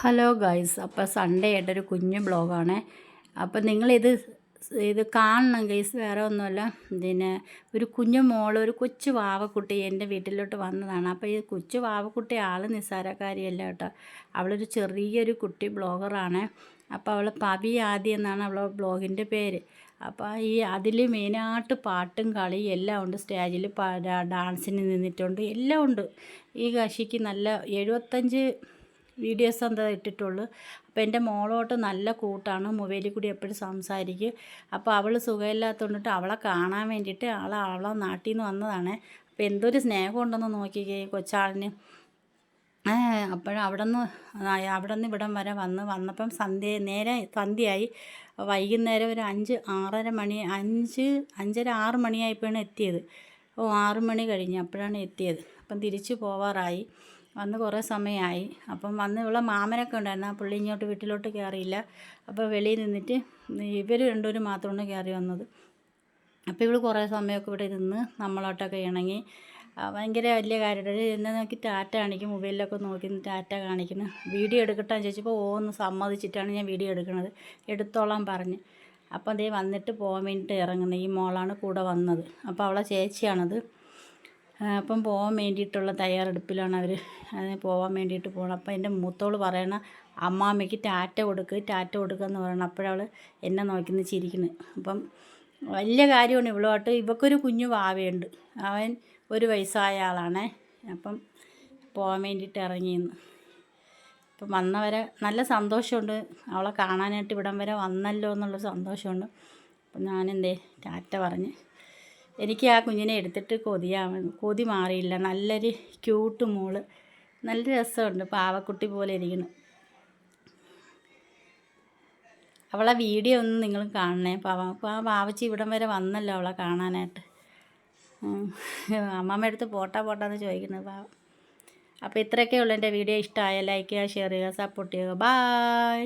Hello guys, അപ്പോൾ Sunday ആയിട്ടൊരു കുഞ്ഞു ബ്ലോഗാണ്. അപ്പോൾ നിങ്ങളിത് കാണണം ഗൈസ്. വേറെ ഒന്നുമല്ല, ഒരു കുഞ്ഞു മോള്, ഒരു കൊച്ചു വാവക്കുട്ടി എൻ്റെ വീട്ടിലോട്ട് വന്നതാണ്. അപ്പോൾ ഈ കൊച്ചു വാവക്കുട്ടി ആൾ നിസ്സാരക്കാരിയല്ല കേട്ടോ. അവളൊരു ചെറിയൊരു കുട്ടി ബ്ലോഗറാണ്. അപ്പോൾ അവൾ പവി ആദി എന്നാണ് അവളുടെ ബ്ലോഗിൻ്റെ പേര്. അപ്പോൾ അതിൽ മെയിനായിട്ട് പാട്ടും കളിയും എല്ലാം ഉണ്ട്. സ്റ്റേജിൽ ഡാൻസിന് നിന്നിട്ടുണ്ട്, എല്ലാം ഉണ്ട്. ഈ കക്ഷിക്ക് നല്ല 75 വീഡിയോസ് എന്താ ഇട്ടിട്ടുള്ളൂ. അപ്പോൾ എൻ്റെ മോളോട്ട് നല്ല കൂട്ടാണ്, മൊബൈലിൽ കൂടി എപ്പോഴും സംസാരിക്കും. അപ്പോൾ അവൾ സുഖമില്ലാത്തതുകൊണ്ടിട്ട് അവളെ കാണാൻ വേണ്ടിയിട്ട് അവളെ നാട്ടിൽ നിന്ന് വന്നതാണ്. അപ്പോൾ എന്തൊരു സ്നേഹം ഉണ്ടെന്ന് നോക്കിക്കേ കൊച്ചാളിന്. അവിടെ നിന്ന് ഇവിടം വരെ വന്നപ്പം സന്ധ്യയായി. വൈകുന്നേരം ഒരു 5-6:30 മണി, 5-5:30-6 മണിയായപ്പോഴാണ് എത്തിയത്. 6 മണി കഴിഞ്ഞ് അപ്പോഴാണ് എത്തിയത്. അപ്പം തിരിച്ചു പോവാറായി. വന്ന് കുറേ സമയമായി. അപ്പം ഇവളെ മാമനൊക്കെ ഉണ്ടായിരുന്നു. ആ പുള്ളി ഇങ്ങോട്ട് വീട്ടിലോട്ട് കയറിയില്ല. അപ്പോൾ വെളിയിൽ നിന്നിട്ട് ഇവർ രണ്ടുപേരും മാത്രമാണ് കയറി വന്നത്. അപ്പോൾ ഇവൾ കുറേ സമയമൊക്കെ ഇവിടെ നിന്ന് നമ്മളോട്ടൊക്കെ ഇണങ്ങി. ഭയങ്കര വലിയ കാര്യമായിട്ട് എന്നെ നോക്കി ടാറ്റ കാണിക്കും, മൊബൈലിലൊക്കെ നോക്കി ടാറ്റ കാണിക്കുന്നു. വീഡിയോ എടുക്കട്ടാന്ന് ചോദിച്ചപ്പോൾ ഒന്ന് സമ്മതിച്ചിട്ടാണ് ഞാൻ വീഡിയോ എടുക്കുന്നത്. എടുത്തോളാൻ പറഞ്ഞ്. അപ്പോൾ അതേ വന്നിട്ട് പോകാൻ വേണ്ടിയിട്ട് ഇറങ്ങുന്നത്. ഈ മോളാണ് കൂടെ വന്നത്. അപ്പോൾ അവളെ ചേച്ചിയാണത്. അപ്പം പോകാൻ വേണ്ടിയിട്ടുള്ള തയ്യാറെടുപ്പിലാണ് അവർ. പോകാൻ വേണ്ടിയിട്ട് പോകണം. അപ്പോൾ എൻ്റെ മൂത്തോൾ പറയണ അമ്മാമ്മയ്ക്ക് ടാറ്റ കൊടുക്കുകയെന്ന് പറയണം. അപ്പോഴവൾ എന്നെ നോക്കി ചിരിക്കുന്നു. അപ്പം വലിയ കാര്യമാണ് ഇവളുമായിട്ട്. ഇവൾക്കൊരു കുഞ്ഞു വാവയുണ്ട്. അവൻ 1 വയസ്സായ ആളാണ്. അപ്പം പോകാൻ വേണ്ടിയിട്ട് ഇറങ്ങിയെന്ന്. അപ്പം വന്നവരെ നല്ല സന്തോഷമുണ്ട്. അവളെ കാണാനായിട്ട് ഇവിടം വരെ വന്നല്ലോ എന്നുള്ളൊരു സന്തോഷമുണ്ട്. അപ്പം ഞാനെന്തേ ടാറ്റ പറഞ്ഞ്. എനിക്ക് ആ കുഞ്ഞിനെ എടുത്തിട്ട് കൊതി മാറിയില്ല. നല്ലൊരു ക്യൂട്ട് മോള്, നല്ല രസമുണ്ട്, പാവക്കുട്ടി പോലെ ഇരിക്കുന്നു. അവളെ വീഡിയോ ഒന്നും നിങ്ങൾ കാണണേ. അപ്പോൾ ആ വാവച്ചി ഇവിടം വരെ വന്നല്ലോ അവളെ കാണാനായിട്ട്. അമ്മമ്മ എടുത്ത് പോട്ടാന്ന് ചോദിക്കുന്നത് പാവം. അപ്പോൾ ഇത്രയൊക്കെ ഉള്ളൂ. എൻ്റെ വീഡിയോ ഇഷ്ടമായ ലൈക്ക് ചെയ്യുക, ഷെയർ ചെയ്യുക, സപ്പോർട്ട് ചെയ്യുക. ബായ്.